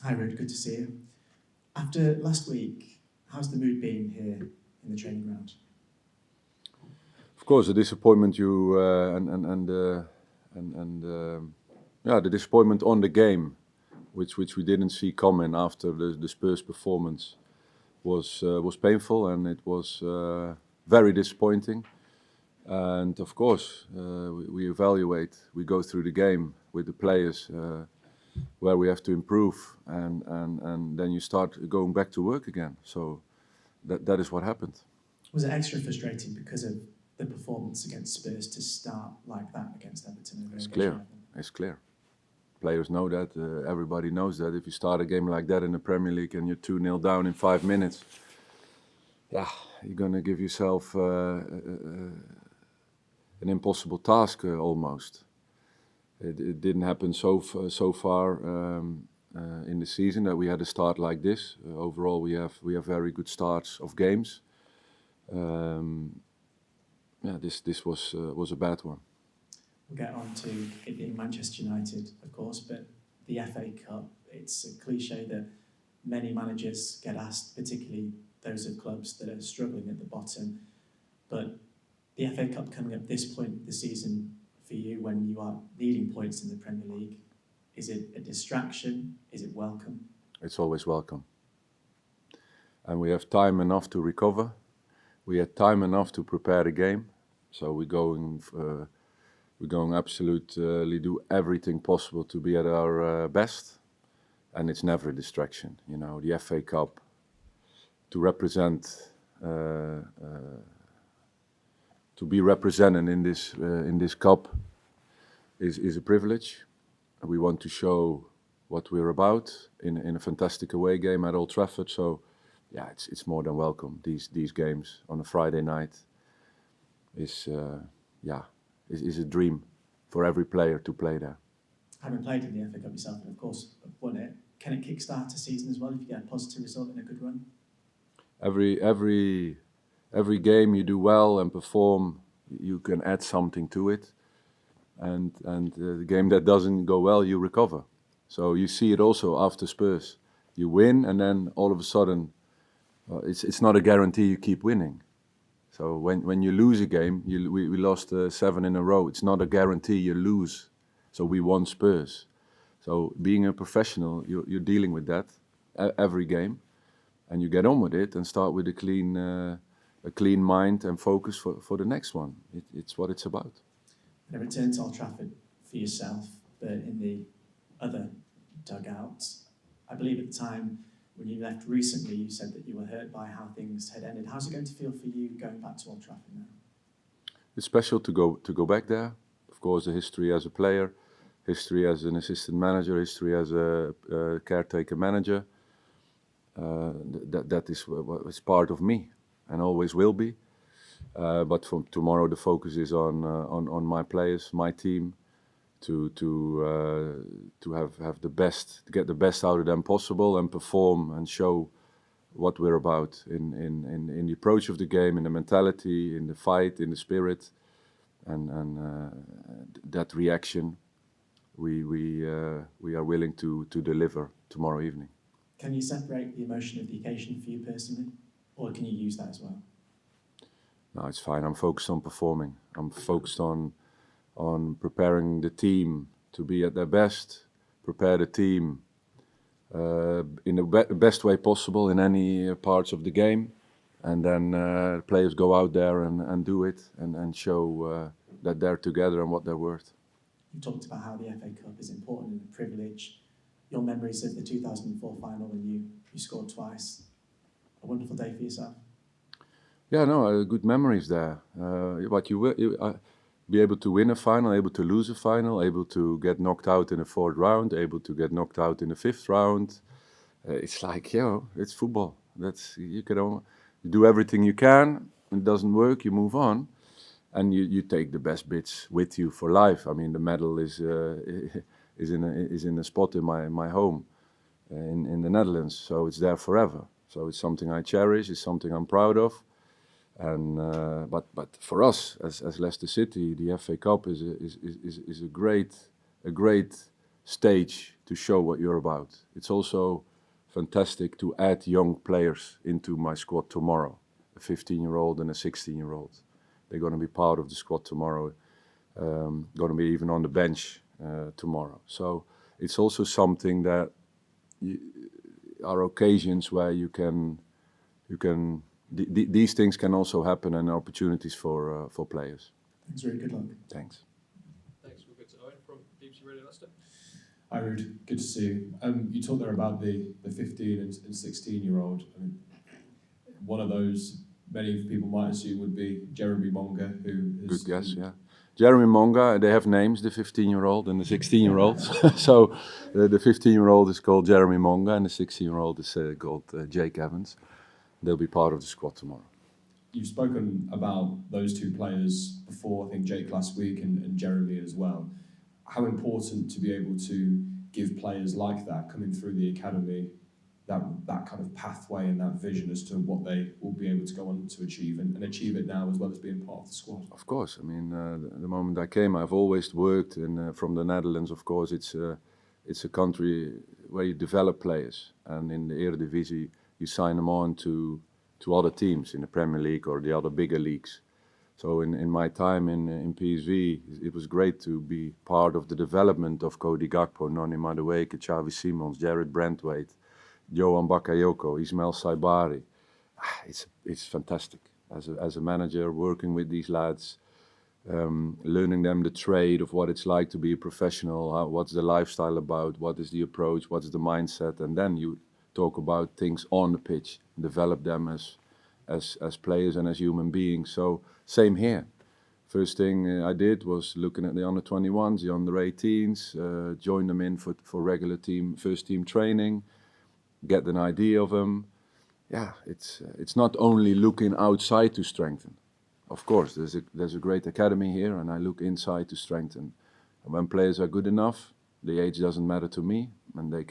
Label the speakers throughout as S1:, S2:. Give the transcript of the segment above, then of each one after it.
S1: Hi, Ruud. Good to see you. After last week, how's the mood been here in the training ground?
S2: Of course, the disappointment the disappointment on the game, which we didn't see coming after the Spurs performance, was painful, and it was very disappointing. And of course, we evaluate, we go through the game with the players where we have to improve, and then you start going back to work again. So that is what happened.
S1: Was it extra frustrating because of the performance against Spurs to start like that against Everton?
S2: It's clear. It's clear. Players know that. Everybody knows that. If you start a game like that in the Premier League and you're 2-0 down in 5 minutes, you're going to give yourself an impossible task almost. It didn't happen so far in the season that we had a start like this. Overall, we have very good starts of games. This was a bad one.
S1: We'll get on to it being Manchester United, of course, but the FA Cup, it's a cliche that many managers get asked, particularly those of clubs that are struggling at the bottom. But the FA Cup coming up this point of the season for you when you are needing points in the Premier League, is it a distraction? Is it welcome?
S2: It's always welcome. And we have time enough to recover. We had time enough to prepare the game. So we're going absolutely do everything possible to be at our best, and it's never a distraction. You know, the FA Cup, to represent, to be represented in this cup is a privilege. We want to show what we're about in a fantastic away game at Old Trafford. So, yeah, it's more than welcome. These games on a Friday night is a dream for every player to play there.
S1: Having played in the FA Cup yourself, and of course won it, can it kickstart a season as well if you get a positive result and a good run?
S2: Every game you do well and perform, you can add something to it, and the game that doesn't go well, you recover. So you see it also after Spurs. You win, and then all of a sudden, it's not a guarantee you keep winning. So when you lose a game, we lost 7 in a row. It's not a guarantee you lose. So we won Spurs. So being a professional, you're dealing with that every game, and you get on with it and start with a clean mind and focus for the next one. It's what it's about.
S1: And a return to Old Trafford for yourself, but in the other dugout, I believe at the time when you left recently, you said that you were hurt by how things had ended. How's it going to feel for you going back to Old Trafford now?
S2: It's special to go back there. Of course, the history as a player, history as an assistant manager, history as a caretaker manager. That is part of me and always will be. But from tomorrow, the focus is on my players, my team, to have the best, to get the best out of them possible and perform and show what we're about in the approach of the game, in the mentality, in the fight, in the spirit, and that reaction we are willing to deliver tomorrow evening.
S1: Can you separate the emotion of the occasion for you personally, or can you use that as well?
S2: No, it's fine. I'm focused on performing. I'm focused on preparing the team to be at their best, prepare the team in the best way possible in any parts of the game, and then players go out there and do it and show that they're together and what they're worth.
S1: You talked about how the FA Cup is important and a privilege. Your memories of the 2004 final when you scored twice, a wonderful day for yourself.
S2: Yeah, no, good memories there. But you be able to win a final, able to lose a final, able to get knocked out in the 4th round, able to get knocked out in the 5th round. It's like, it's football. You do everything you can. It doesn't work, you move on, and you take the best bits with you for life. I mean, the medal is in a spot in my home in the Netherlands, so it's there forever. So it's something I cherish. It's something I'm proud of. And but for us as Leicester City, the FA Cup is a great stage to show what you're about. It's also fantastic to add young players into my squad tomorrow, a 15-year-old and a 16-year-old. They're going to be part of the squad tomorrow, going to be even on the bench tomorrow. So it's also something that are occasions where these things can also happen and opportunities for players.
S1: Thanks, Ruud. Good luck.
S2: Thanks.
S3: Thanks. We'll go to Owen from BBC Radio Leicester.
S4: Hi, Ruud. Good to see you. You talked there about the 15 and 16-year-old. I mean, one of those many people might assume would be Jeremy Monga, who is...
S2: Good guess, yeah. Jeremy Monga, they have names, the 15-year-old and the 16-year-old. So the 15-year-old is called Jeremy Monga and the 16-year-old is called Jake Evans. They'll be part of the squad tomorrow.
S4: You've spoken about those two players before, I think Jake last week and Jeremy as well. How important to be able to give players like that coming through the academy that kind of pathway and that vision as to what they will be able to go on to achieve and achieve it now as well as being part of the squad?
S2: Of course, I mean, the moment I came, I've always worked in, from the Netherlands. Of course, it's a country where you develop players, and in the Eredivisie, you sign them on to other teams in the Premier League or the other bigger leagues. So in my time in PSV, it was great to be part of the development of Cody Gakpo, Noni Madueke, Xavi Simons, Jared Brandtwaite, Johan Bakayoko, Ismail Saibari. It's fantastic. As a manager, working with these lads, learning them the trade of what it's like to be a professional, what's the lifestyle about, what is the approach, what's the mindset, and then you talk about things on the pitch, develop them as players and as human beings. So same here. First thing I did was looking at the under-21s, the under-18s, join them in for regular first team training, get an idea of them. Yeah, it's not only looking outside to strengthen. Of course, there's a great academy here, and I look inside to strengthen. And when players are good enough, the age doesn't matter to me, and they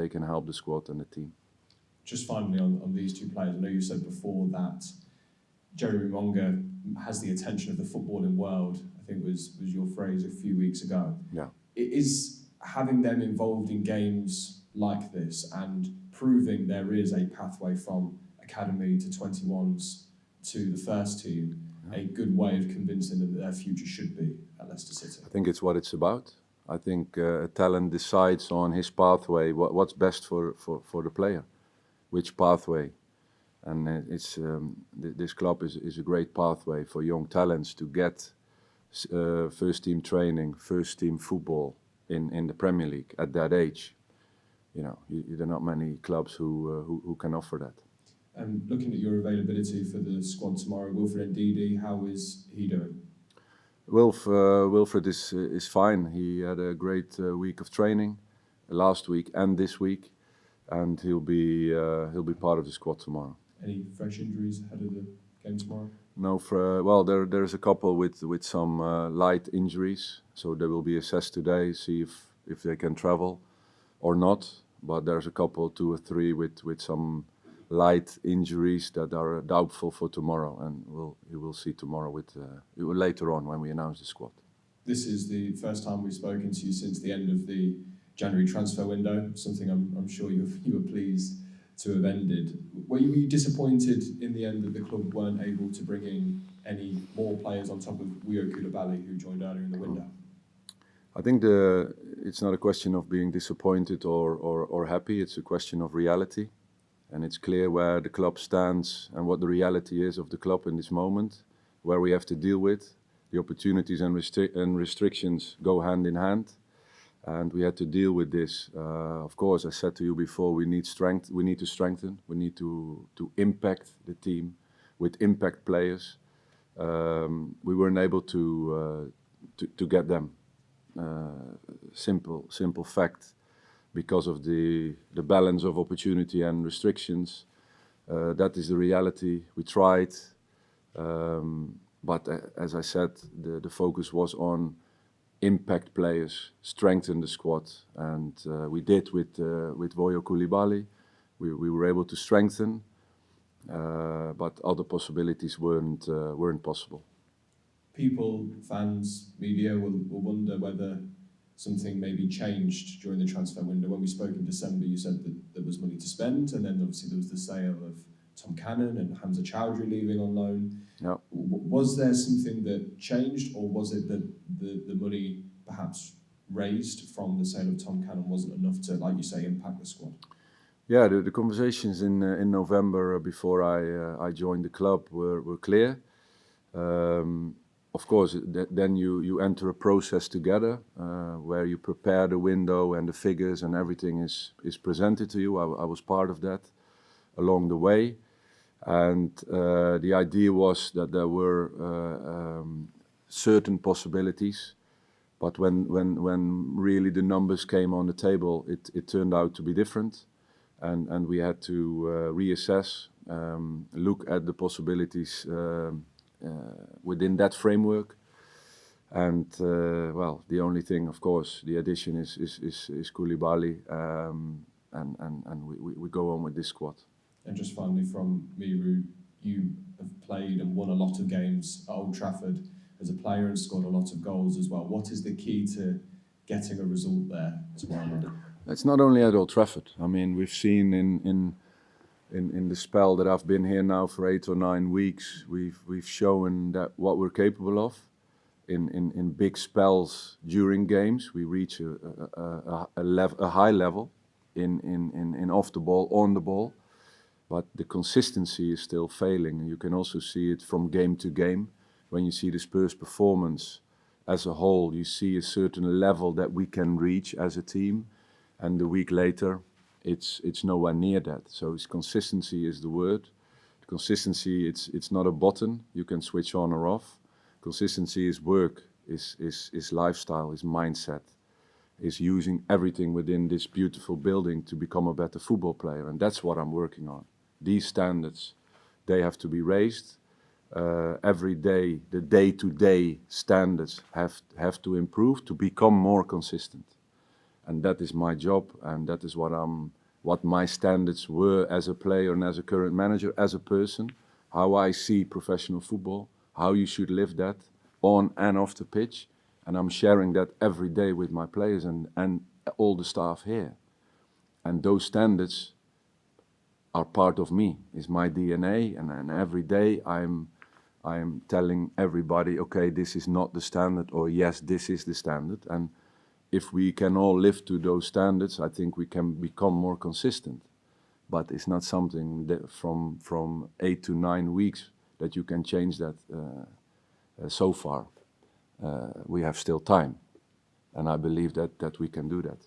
S2: can help the squad and the team.
S4: Just finally on these two players, I know you said before that Jeremy Monga has the attention of the footballing world, I think was your phrase a few weeks ago.
S2: Yeah.
S4: Is having them involved in games like this and proving there is a pathway from academy to 21s to the first team a good way of convincing them that their future should be at Leicester City?
S2: I think it's what it's about. I think a talent decides on his pathway, what's best for the player, which pathway. And this club is a great pathway for young talents to get first team training, first team football in the Premier League at that age. You know, there are not many clubs who can offer that.
S4: Looking at your availability for the squad tomorrow, Wilfred Ndidi, how is he doing?
S2: Wilfred is fine. He had a great week of training last week and this week, and he'll be part of the squad tomorrow.
S4: Any fresh injuries ahead of the game tomorrow?
S2: No, well, there's a couple with some light injuries, so they will be assessed today, see if they can travel or not. But there's a couple, 2 or 3, with some light injuries that are doubtful for tomorrow, and you will see tomorrow later on when we announce the squad.
S4: This is the first time we've spoken to you since the end of the January transfer window, something I'm sure you were pleased to have ended. Were you disappointed in the end that the club weren't able to bring in any more players on top of Wio Koulibaly, who joined earlier in the window?
S2: I think it's not a question of being disappointed or happy, it's a question of reality. And it's clear where the club stands and what the reality is of the club in this moment, where we have to deal with. The opportunities and restrictions go hand in hand, and we had to deal with this. Of course, I said to you before, we need strength. We need to strengthen. We need to impact the team with impact players. We weren't able to get them. Simple fact. Because of the balance of opportunity and restrictions. That is the reality. We tried, but as I said, the focus was on impact players, strengthen the squad, and we did with Wio Koulibaly. We were able to strengthen, but other possibilities weren't possible.
S4: People, fans, media will wonder whether something maybe changed during the transfer window? When we spoke in December, you said that there was money to spend, and then obviously there was the sale of Tom Cannon and Hamza Chowdhury leaving on loan.
S2: Yeah.
S4: Was there something that changed, or was it that the money perhaps raised from the sale of Tom Cannon wasn't enough to, like you say, impact the squad?
S2: Yeah, the conversations in November before I joined the club were clear. Of course, then you enter a process together where you prepare the window and the figures and everything is presented to you. I was part of that along the way, and the idea was that there were certain possibilities, but when really the numbers came on the table, it turned out to be different, and we had to reassess, look at the possibilities within that framework, and well, the only thing, of course, the addition is Koulibaly, and we go on with this squad.
S4: And just finally from me, Ruud, you have played and won a lot of games at Old Trafford as a player and scored a lot of goals as well. What is the key to getting a result there tomorrow night?
S2: It's not only at Old Trafford. I mean, we've seen in the spell that I've been here now for 8 or 9 weeks, we've shown that what we're capable of. In big spells during games, we reach a high level in off the ball, on the ball, but the consistency is still failing. You can also see it from game to game. When you see the Spurs performance as a whole, you see a certain level that we can reach as a team, and a week later, it's nowhere near that. So consistency is the word. Consistency, it's not a button you can switch on or off. Consistency is work, is lifestyle, is mindset, is using everything within this beautiful building to become a better football player, and that's what I'm working on. These standards, they have to be raised. Every day, the day-to-day standards have to improve to become more consistent. And that is my job, and that is what my standards were as a player and as a current manager, as a person, how I see professional football, how you should live that on and off the pitch. And I'm sharing that every day with my players and all the staff here. And those standards are part of me, is my DNA, and every day I'm telling everybody, okay, this is not the standard, or yes, this is the standard. And if we can all live to those standards, I think we can become more consistent. But it's not something that from 8 to 9 weeks that you can change that so far. We have still time, and I believe that we can do that.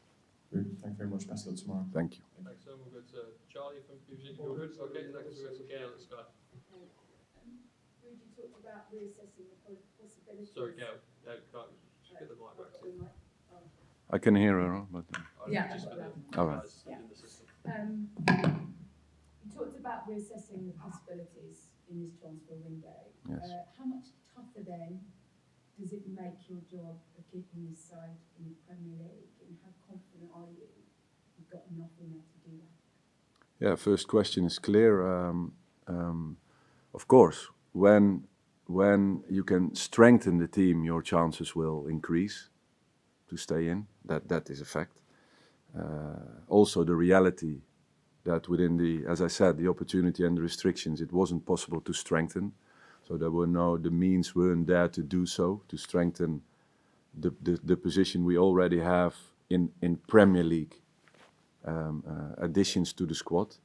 S4: Ruud, thank you very much. Best of luck tomorrow.
S2: Thank you.
S3: Thanks, so we'll go to Charlie from BBC YouTube. Okay, next we'll go to Gail at Sky.
S5: Ruud, you talked about reassessing the possibilities.
S3: Sorry, Gail, can't just get the mic back to you.
S2: I can hear her, but
S5: Yeah.
S3: Just for the
S2: all right.
S3: guys in the system.
S5: You talked about reassessing the possibilities in this transfer window.
S2: Yes.
S5: How much tougher then does it make your job of keeping this side in the Premier League, and how confident are you you've got enough in there to do that?
S2: Yeah, first question is clear. Of course, when you can strengthen the team, your chances will increase to stay in. That is a fact. Also, the reality that within as I said, the opportunity and the restrictions, it wasn't possible to strengthen. So the means weren't there to do so, to strengthen the position we already have in Premier League additions to the squad.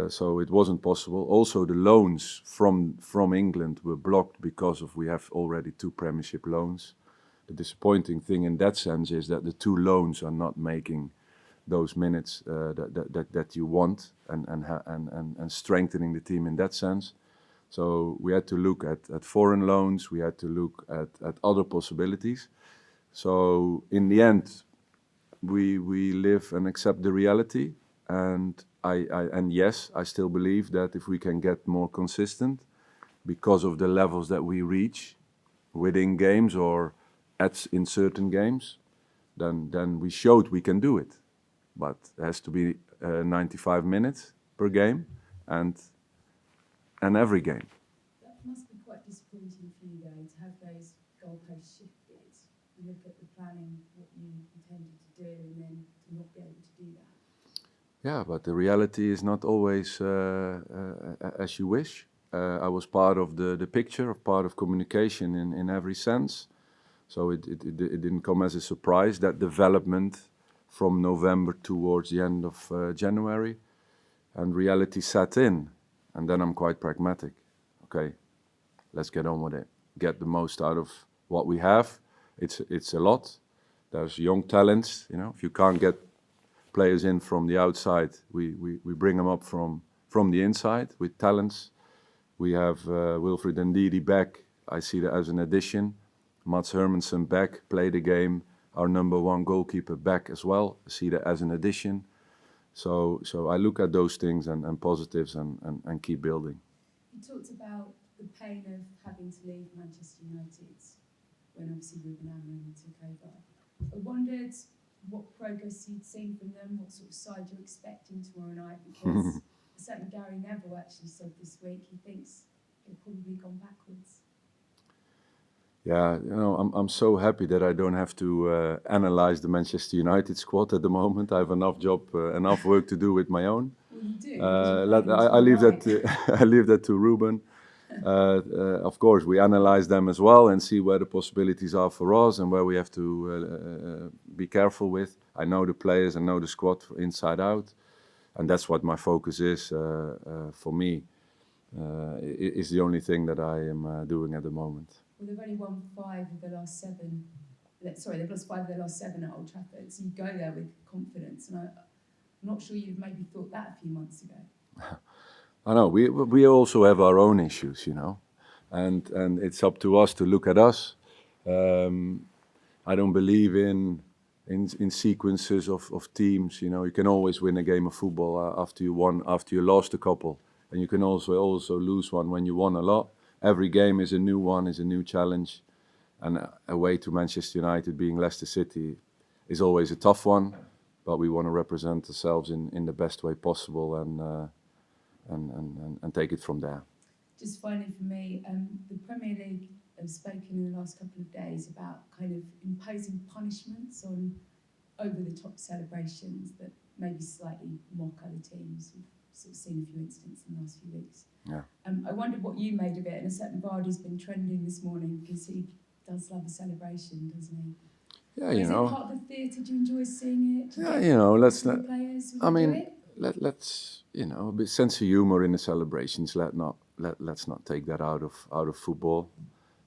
S2: So it wasn't possible. Also, the loans from England were blocked because we have already 2 Premiership loans. The disappointing thing in that sense is that the 2 loans are not making those minutes that you want and strengthening the team in that sense. So we had to look at foreign loans. We had to look at other possibilities. So in the end, we live and accept the reality. And yes, I still believe that if we can get more consistent, because of the levels that we reach within games or in certain games, then we showed we can do it. But it has to be 95 minutes per game and every game.
S5: That must be quite disappointing for you, though, to have those goalposts shifted you look at the planning, what you intended to do, and then to not be able to do that.
S2: Yeah, but the reality is not always as you wish. I was part of the picture, of part of communication in every sense. So it didn't come as a surprise, that development from November towards the end of January. And reality set in. And then I'm quite pragmatic. Okay, let's get on with it. Get the most out of what we have. It's a lot. There's young talents, you know. If you can't get players in from the outside, we bring them up from the inside with talents. We have Wilfried Ndidi back. I see that as an addition. Mats Hermansen back, play the game. Our number one goalkeeper back as well. I see that as an addition. So I look at those things and positives and keep building.
S5: You talked about the pain of having to leave Manchester United when obviously Ruud van Nistelrooy took over. I wondered what progress you'd seen from them, what sort of side you're expecting tomorrow night, because a certain Gary Neville actually said this week he thinks they've probably gone backwards.
S2: Yeah, you know, I'm so happy that I don't have to analyze the Manchester United squad at the moment. I have enough work to do with my own.
S5: Well, you do.
S2: I leave that to I leave that to Ruben. Of course, we analyze them as well and see where the possibilities are for us and where we have to be careful with. I know the players, I know the squad inside out, and that's what my focus is for me. Is the only thing that I am doing at the moment.
S5: Well, they've only won 5 of their last 7. Sorry, they've lost 5 of their last 7 at Old Trafford. So you go there with confidence, and I'm not sure you'd maybe thought that a few months ago.
S2: I know we also have our own issues, you know, and it's up to us to look at us. I don't believe in sequences of teams. You know, you can always win a game of football after you lost a couple, and you can also lose one when you won a lot. Every game is a new one, is a new challenge, and away to Manchester United, being Leicester City, is always a tough one. But we want to represent ourselves in the best way possible and take it from there.
S5: Just finally for me, the Premier League have spoken in the last couple of days about kind of imposing punishments on over-the-top celebrations that maybe slightly mock other teams. We've sort of seen a few incidents in the last few weeks.
S2: Yeah.
S5: I wondered what you made of it, and a certain Vardy's been trending this morning because he does love a celebration, doesn't he?
S2: Yeah,
S5: Is it part of the theatre? Do you enjoy seeing it?
S2: Yeah, you know, let's not.
S5: Players,
S2: I mean, let's you know, a bit sense of humor in the celebrations. Let's not take that out of football.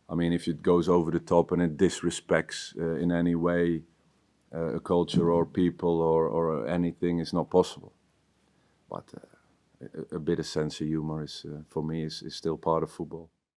S2: I mean, if it goes over the top and it disrespects in any way a culture or people or anything, it's not possible. But a bit of sense of humor is for me is still part of football.